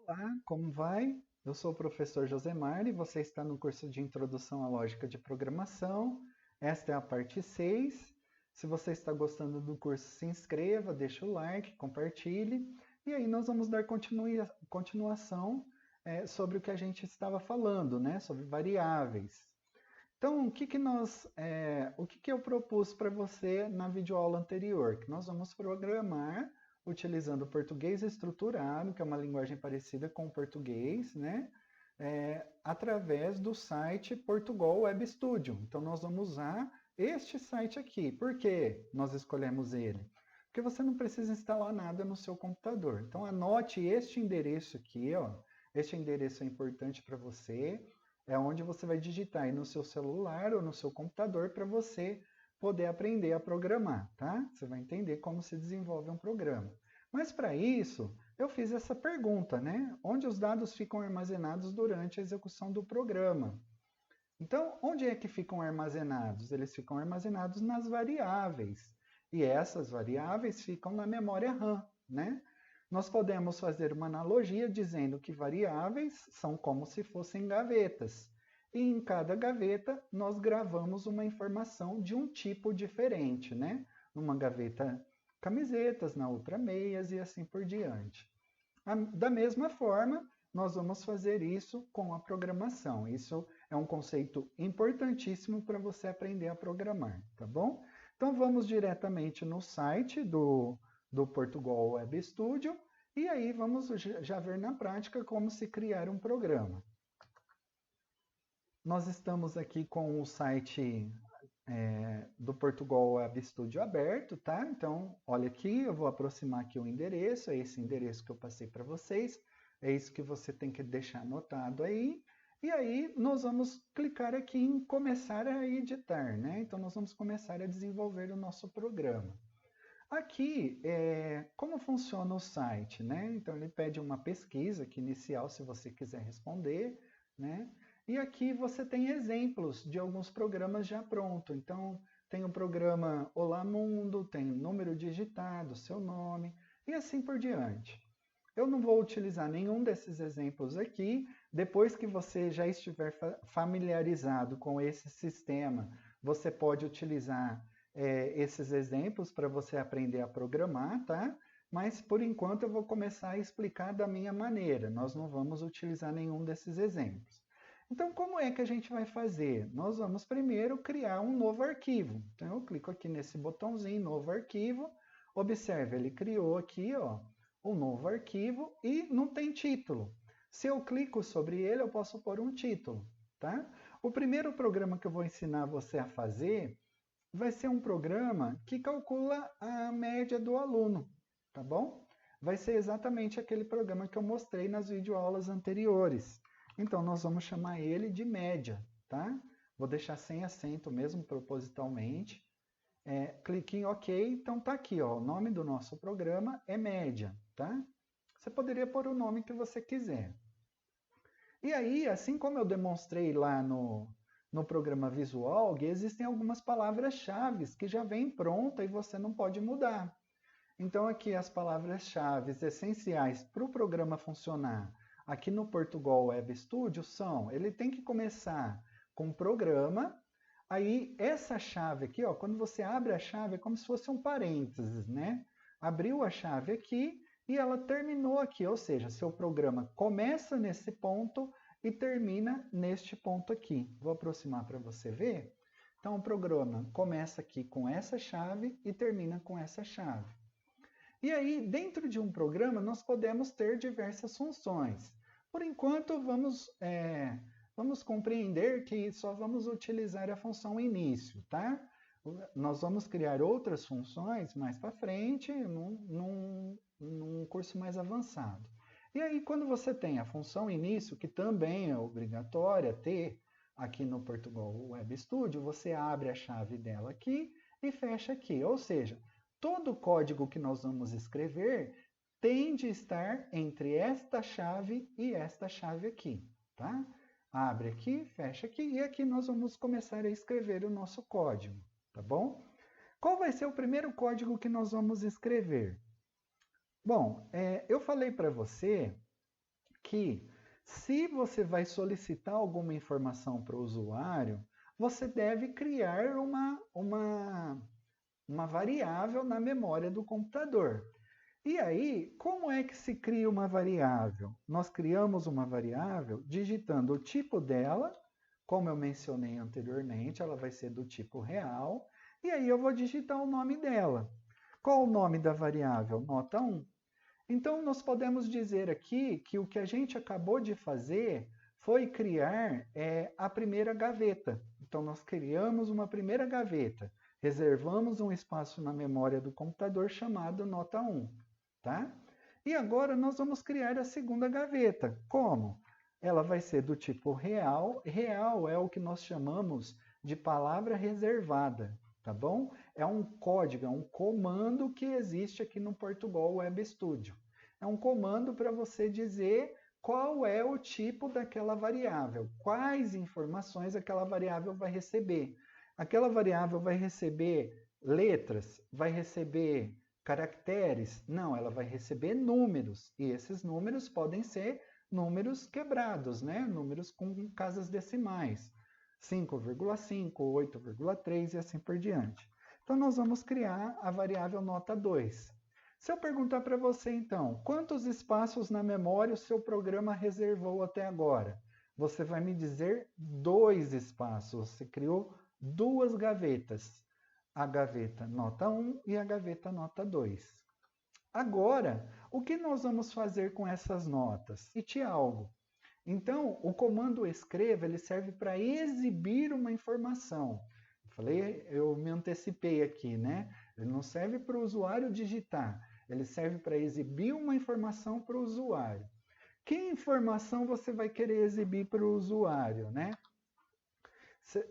Olá, como vai? Eu sou o professor Josemar e você está no curso de Introdução à Lógica de Programação. Esta é a parte 6. Se você está gostando do curso, se inscreva, deixe o like, compartilhe. E aí nós vamos dar continuação sobre o que a gente estava falando, né? Sobre variáveis. Então, o que eu propus para você na videoaula anterior? Que nós vamos programar utilizando o português estruturado, que é uma linguagem parecida com o português, né? Através do site Portugal Web Studio. Então, nós vamos usar este site aqui. Por que nós escolhemos ele? Porque você não precisa instalar nada no seu computador. Então, anote este endereço aqui, ó. Este endereço é importante para você. É onde você vai digitar aí no seu celular ou no seu computador para você poder aprender a programar, tá? Você vai entender como se desenvolve um programa. Mas para isso, eu fiz essa pergunta, né? Onde os dados ficam armazenados durante a execução do programa? Então, onde é que ficam armazenados? Eles ficam armazenados nas variáveis. E essas variáveis ficam na memória RAM, né? Nós podemos fazer uma analogia dizendo que variáveis são como se fossem gavetas. E em cada gaveta nós gravamos uma informação de um tipo diferente, né? Numa gaveta camisetas, na outra meias e assim por diante. Da mesma forma, nós vamos fazer isso com a programação. Isso é um conceito importantíssimo para você aprender a programar, tá bom? Então vamos diretamente no site do Portugal Web Studio e aí vamos já ver na prática como se criar um programa. Nós estamos aqui com o site do Portugal Web Studio aberto, tá? Então, olha aqui, eu vou aproximar aqui o endereço, é esse endereço que eu passei para vocês, é isso que você tem que deixar anotado aí. E aí, nós vamos clicar aqui em começar a editar, né? Então, nós vamos começar a desenvolver o nosso programa. Aqui, como funciona o site, né? Então, ele pede uma pesquisa aqui inicial, se você quiser responder, né? E aqui você tem exemplos de alguns programas já pronto. Então, tem o programa Olá Mundo, tem o número digitado, seu nome, e assim por diante. Eu não vou utilizar nenhum desses exemplos aqui. Depois que você já estiver familiarizado com esse sistema, você pode utilizar esses exemplos para você aprender a programar, tá? Mas por enquanto eu vou começar a explicar da minha maneira. Nós não vamos utilizar nenhum desses exemplos. Então, como é que a gente vai fazer? Nós vamos primeiro criar um novo arquivo. Então, eu clico aqui nesse botãozinho, novo arquivo. Observe, ele criou aqui, ó, um novo arquivo e não tem título. Se eu clico sobre ele, eu posso pôr um título, tá? O primeiro programa que eu vou ensinar você a fazer vai ser um programa que calcula a média do aluno, tá bom? Vai ser exatamente aquele programa que eu mostrei nas videoaulas anteriores. Então, nós vamos chamar ele de média, tá? Vou deixar sem acento mesmo, propositalmente. Clique em OK, então tá aqui, ó, o nome do nosso programa é média, tá? Você poderia pôr o nome que você quiser. E aí, assim como eu demonstrei lá no programa Visual, existem algumas palavras-chave que já vêm pronta e você não pode mudar. Então, aqui as palavras-chave essenciais para o programa funcionar aqui no Portugal Web Studio são, ele tem que começar com programa, aí essa chave aqui, ó, quando você abre a chave é como se fosse um parênteses, né? Abriu a chave aqui e ela terminou aqui, ou seja, seu programa começa nesse ponto e termina neste ponto aqui. Vou aproximar para você ver. Então, o programa começa aqui com essa chave e termina com essa chave. E aí, dentro de um programa, nós podemos ter diversas funções. Por enquanto, vamos compreender que só vamos utilizar a função início, tá? Nós vamos criar outras funções mais para frente, num curso mais avançado. E aí, quando você tem a função início, que também é obrigatória ter aqui no Portugal Web Studio, você abre a chave dela aqui e fecha aqui. Ou seja, todo o código que nós vamos escrever tem de estar entre esta chave e esta chave aqui, tá? Abre aqui, fecha aqui e aqui nós vamos começar a escrever o nosso código, tá bom? Qual vai ser o primeiro código que nós vamos escrever? Bom, eu falei para você que se você vai solicitar alguma informação para o usuário, você deve criar uma variável na memória do computador. E aí, como é que se cria uma variável? Nós criamos uma variável digitando o tipo dela, como eu mencionei anteriormente, ela vai ser do tipo real, e aí eu vou digitar o nome dela. Qual o nome da variável? Nota 1. Então, nós podemos dizer aqui que o que a gente acabou de fazer foi criar a primeira gaveta. Então, nós criamos uma primeira gaveta, reservamos um espaço na memória do computador chamado nota 1. Tá? E agora nós vamos criar a segunda gaveta. Como? Ela vai ser do tipo real. Real é o que nós chamamos de palavra reservada, tá bom? É um código, é um comando que existe aqui no Portugal Web Studio. É um comando para você dizer qual é o tipo daquela variável, quais informações aquela variável vai receber. Aquela variável vai receber letras, vai receber caracteres? Não, ela vai receber números, e esses números podem ser números quebrados, né? Números com casas decimais, 5,5, 8,3 e assim por diante. Então, nós vamos criar a variável nota 2. Se eu perguntar para você, então, quantos espaços na memória o seu programa reservou até agora? Você vai me dizer 2 espaços, você criou 2 gavetas. A gaveta nota 1 e a gaveta nota 2. Agora, o que nós vamos fazer com essas notas? Repetir algo. Então, o comando escreva, ele serve para exibir uma informação. Eu me antecipei aqui, né? Ele não serve para o usuário digitar, ele serve para exibir uma informação para o usuário. Que informação você vai querer exibir para o usuário, né?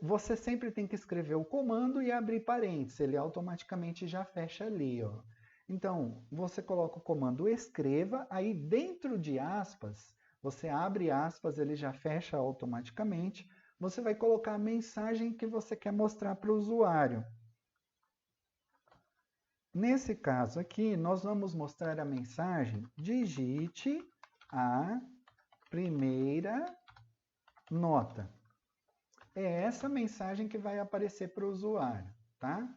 Você sempre tem que escrever o comando e abrir parênteses, ele automaticamente já fecha ali, ó. Então, você coloca o comando escreva, aí dentro de aspas, você abre aspas, ele já fecha automaticamente, você vai colocar a mensagem que você quer mostrar para o usuário. Nesse caso aqui, nós vamos mostrar a mensagem, digite a primeira nota. É essa mensagem que vai aparecer para o usuário, tá?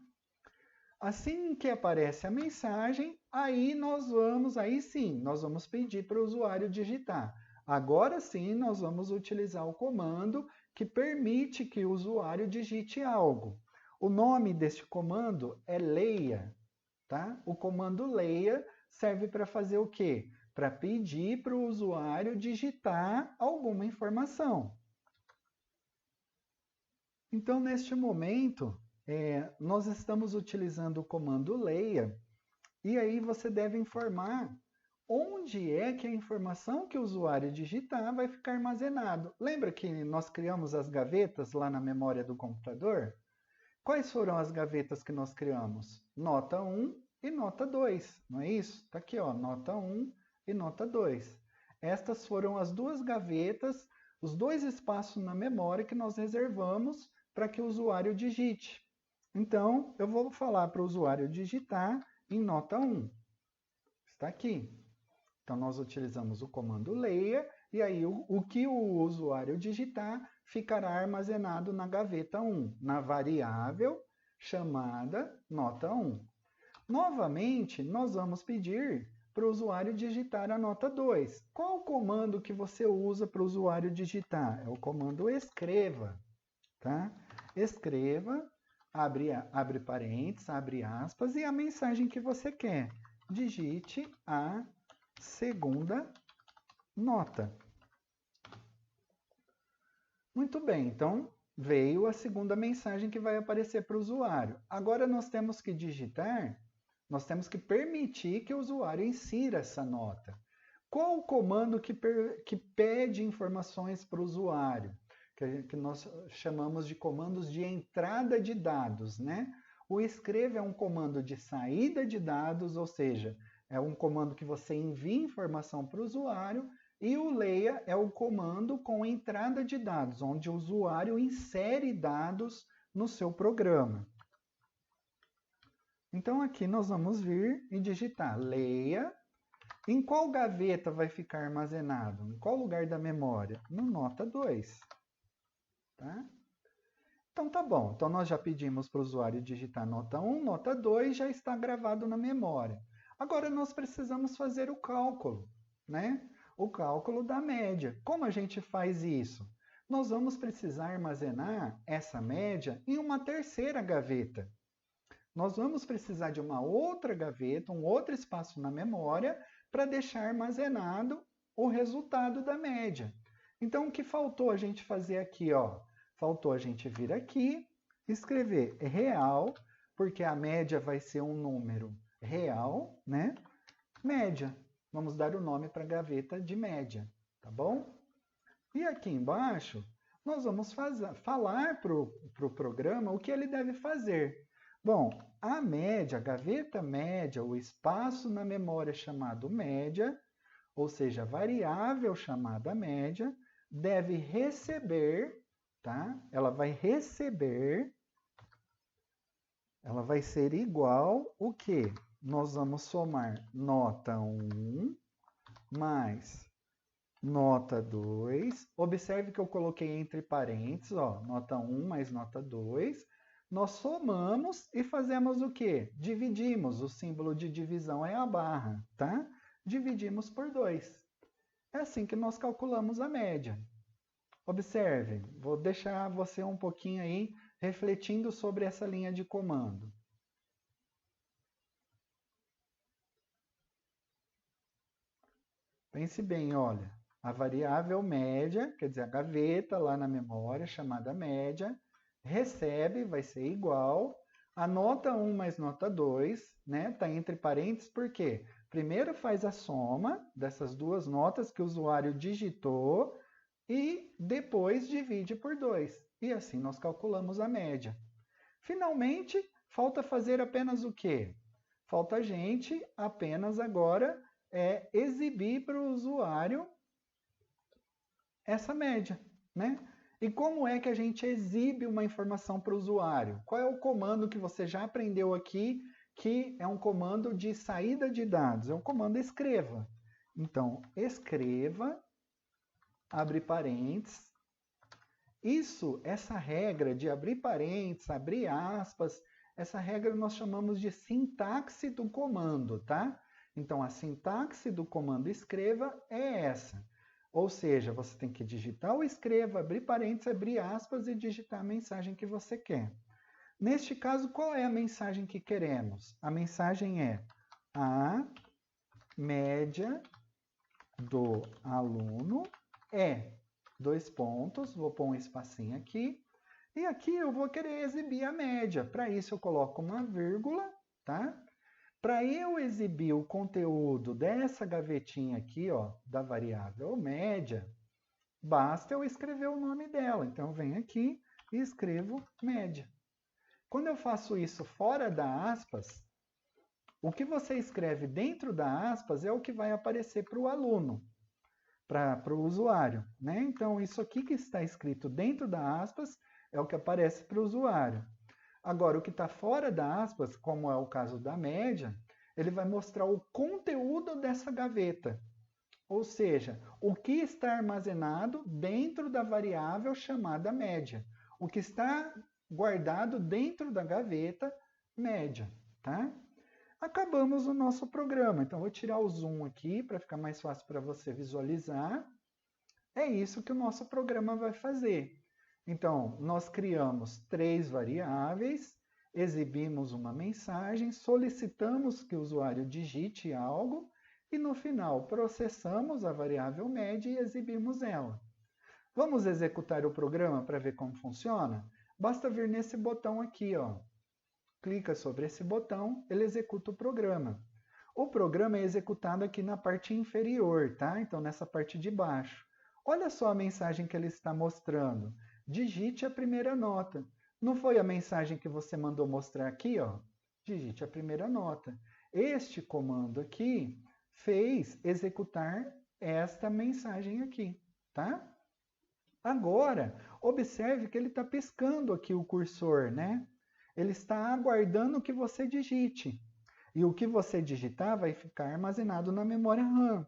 Assim que aparece a mensagem, aí sim, nós vamos pedir para o usuário digitar. Agora sim, nós vamos utilizar o comando que permite que o usuário digite algo. O nome deste comando é leia, tá? O comando leia serve para fazer o quê? Para pedir para o usuário digitar alguma informação. Então, neste momento, nós estamos utilizando o comando leia, e aí você deve informar onde é que a informação que o usuário digitar vai ficar armazenado. Lembra que nós criamos as gavetas lá na memória do computador? Quais foram as gavetas que nós criamos? Nota 1 e nota 2, não é isso? Está aqui, ó, nota 1 e nota 2. Estas foram as duas gavetas, os 2 espaços na memória que nós reservamos para que o usuário digite. Então, eu vou falar para o usuário digitar em nota 1. Está aqui. Então, nós utilizamos o comando leia, e aí o que o usuário digitar ficará armazenado na gaveta 1, na variável chamada nota 1. Novamente, nós vamos pedir para o usuário digitar a nota 2. Qual o comando que você usa para o usuário digitar? É o comando escreva. Tá? Escreva, abre parênteses, abre aspas, e a mensagem que você quer. Digite a segunda nota. Muito bem, então veio a segunda mensagem que vai aparecer para o usuário. Agora nós temos que digitar, nós temos que permitir que o usuário insira essa nota. Qual o comando que pede informações para o usuário? Que nós chamamos de comandos de entrada de dados, né? O escreva é um comando de saída de dados, ou seja, é um comando que você envia informação para o usuário, e o leia é o comando com entrada de dados, onde o usuário insere dados no seu programa. Então aqui nós vamos vir e digitar leia Em qual gaveta vai ficar armazenado? Em qual lugar da memória? No nota 2. Tá? Então tá bom. Então nós já pedimos para o usuário digitar nota 1, nota 2 já está gravado na memória. Agora nós precisamos fazer o cálculo, né? O cálculo da média. Como a gente faz isso? Nós vamos precisar armazenar essa média em uma terceira gaveta. Nós vamos precisar de uma outra gaveta, um outro espaço na memória, para deixar armazenado o resultado da média. Então, o que faltou a gente fazer aqui, ó? Faltou a gente vir aqui, escrever real, porque a média vai ser um número real, né? Média. Vamos dar o nome para a gaveta de média, tá bom? E aqui embaixo, nós vamos falar para o programa o que ele deve fazer. Bom, a média, a gaveta média, o espaço na memória chamado média, ou seja, a variável chamada média, deve receber, tá? Ela vai ser igual o quê? Nós vamos somar nota 1 mais nota 2. Observe que eu coloquei entre parênteses, ó, nota 1 mais nota 2. Nós somamos e fazemos o quê? Dividimos. O símbolo de divisão é a barra, tá? Dividimos por 2. É assim que nós calculamos a média. Observe, vou deixar você um pouquinho aí refletindo sobre essa linha de comando. Pense bem, olha, a variável média, quer dizer, a gaveta lá na memória, chamada média, recebe, vai ser igual, a nota 1 mais nota 2, né? Está entre parênteses, por quê? Primeiro faz a soma dessas duas notas que o usuário digitou e depois divide por 2. E assim nós calculamos a média. Finalmente, falta fazer apenas o quê? Falta a gente apenas agora exibir para o usuário essa média, né? E como é que a gente exibe uma informação para o usuário? Qual é o comando que você já aprendeu aqui, que é um comando de saída de dados? É o comando escreva. Então, escreva, abre parênteses. Essa regra de abrir parênteses, abrir aspas, essa regra nós chamamos de sintaxe do comando, tá? Então, a sintaxe do comando escreva é essa. Ou seja, você tem que digitar o escreva, abrir parênteses, abrir aspas e digitar a mensagem que você quer. Neste caso, qual é a mensagem que queremos? A mensagem é a média do aluno é, dois pontos, vou pôr um espacinho aqui, e aqui eu vou querer exibir a média. Para isso eu coloco uma vírgula, tá? Para eu exibir o conteúdo dessa gavetinha aqui, ó, da variável média, basta eu escrever o nome dela. Então, eu venho aqui e escrevo média. Quando eu faço isso fora da aspas, o que você escreve dentro da aspas é o que vai aparecer para o aluno, para o usuário, né? Então, isso aqui que está escrito dentro da aspas é o que aparece para o usuário. Agora, o que está fora da aspas, como é o caso da média, ele vai mostrar o conteúdo dessa gaveta. Ou seja, o que está armazenado dentro da variável chamada média. O que está guardado dentro da gaveta média, tá? Acabamos o nosso programa. Então, vou tirar o zoom aqui para ficar mais fácil para você visualizar. É isso que o nosso programa vai fazer. Então, nós criamos 3 variáveis, exibimos uma mensagem, solicitamos que o usuário digite algo e, no final, processamos a variável média e exibimos ela. Vamos executar o programa para ver como funciona? Basta vir nesse botão aqui, ó. Clica sobre esse botão, ele executa o programa. O programa é executado aqui na parte inferior, tá? Então, nessa parte de baixo. Olha só a mensagem que ele está mostrando. Digite a primeira nota. Não foi a mensagem que você mandou mostrar aqui, ó? Digite a primeira nota. Este comando aqui fez executar esta mensagem aqui, tá? Agora, observe que ele está piscando aqui o cursor, né? Ele está aguardando que você digite. E o que você digitar vai ficar armazenado na memória RAM.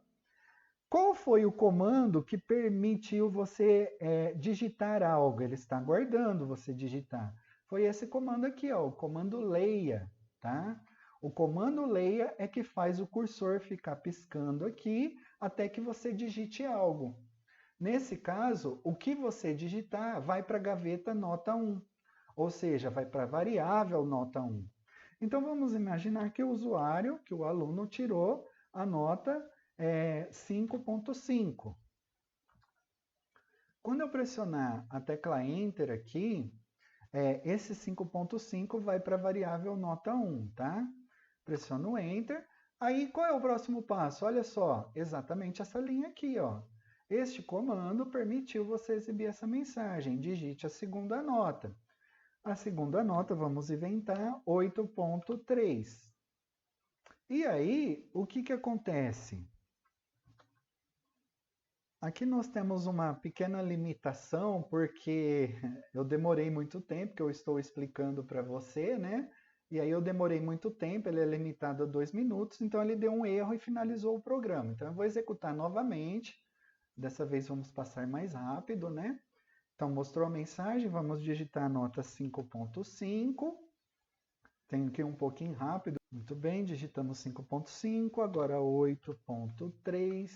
Qual foi o comando que permitiu você digitar algo? Ele está aguardando você digitar. Foi esse comando aqui, ó, o comando leia, tá? O comando leia é que faz o cursor ficar piscando aqui até que você digite algo. Nesse caso, o que você digitar vai para a gaveta nota 1, ou seja, vai para a variável nota 1. Então vamos imaginar que o usuário, que o aluno tirou a nota 5.5. Quando eu pressionar a tecla Enter aqui, esse 5.5 vai para a variável nota 1, tá? Pressiono Enter. Aí, qual é o próximo passo? Olha só, exatamente essa linha aqui, ó. Este comando permitiu você exibir essa mensagem. Digite a segunda nota. A segunda nota, vamos inventar, 8.3. E aí, o que acontece? Aqui nós temos uma pequena limitação, porque eu demorei muito tempo, que eu estou explicando para você, né? E aí eu demorei muito tempo, ele é limitado a 2 minutos, então ele deu um erro e finalizou o programa. Então eu vou executar novamente, dessa vez vamos passar mais rápido, né? Então mostrou a mensagem, vamos digitar a nota 5.5. Tenho que ir um pouquinho rápido. Muito bem, digitamos 5.5, agora 8.3.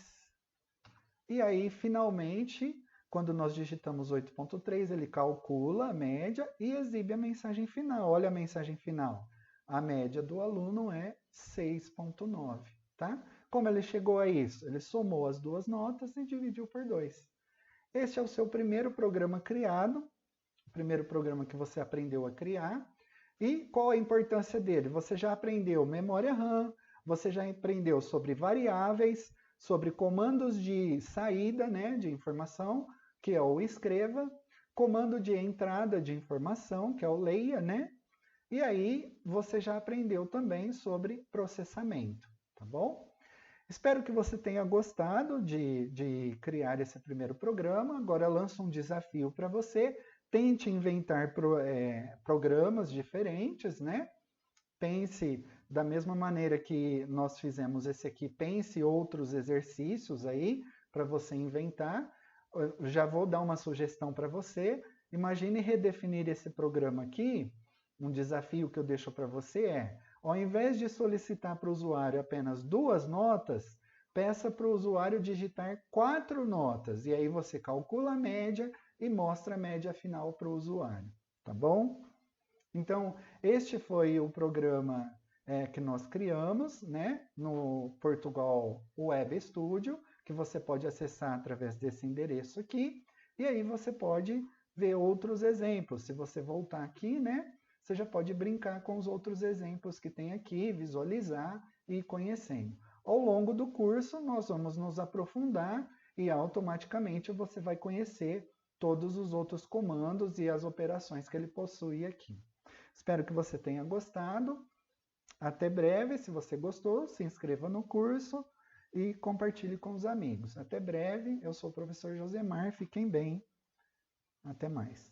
E aí, finalmente, quando nós digitamos 8.3, ele calcula a média e exibe a mensagem final. Olha a mensagem final. A média do aluno é 6.9, tá? Como ele chegou a isso? Ele somou as duas notas e dividiu por 2. Este é o seu primeiro programa criado, o primeiro programa que você aprendeu a criar. E qual a importância dele? Você já aprendeu memória RAM, você já aprendeu sobre variáveis, sobre comandos de saída, né, de informação, que é o escreva, comando de entrada de informação, que é o leia, né? E aí você já aprendeu também sobre processamento, tá bom? Espero que você tenha gostado de criar esse primeiro programa. Agora eu lanço um desafio para você. Tente inventar programas diferentes, né? Pense da mesma maneira que nós fizemos esse aqui, pense outros exercícios aí para você inventar. Eu já vou dar uma sugestão para você. Imagine redefinir esse programa aqui. Um desafio que eu deixo para você é, ao invés de solicitar para o usuário apenas 2 notas, peça para o usuário digitar 4 notas. E aí você calcula a média e mostra a média final para o usuário. Tá bom? Então, este foi o programa que nós criamos, né, no Portugal Web Studio, que você pode acessar através desse endereço aqui. E aí você pode ver outros exemplos. Se você voltar aqui, né, você já pode brincar com os outros exemplos que tem aqui, visualizar e ir conhecendo. Ao longo do curso, nós vamos nos aprofundar e automaticamente você vai conhecer todos os outros comandos e as operações que ele possui aqui. Espero que você tenha gostado. Até breve. Se você gostou, se inscreva no curso e compartilhe com os amigos. Até breve. Eu sou o professor Josemar. Fiquem bem. Até mais.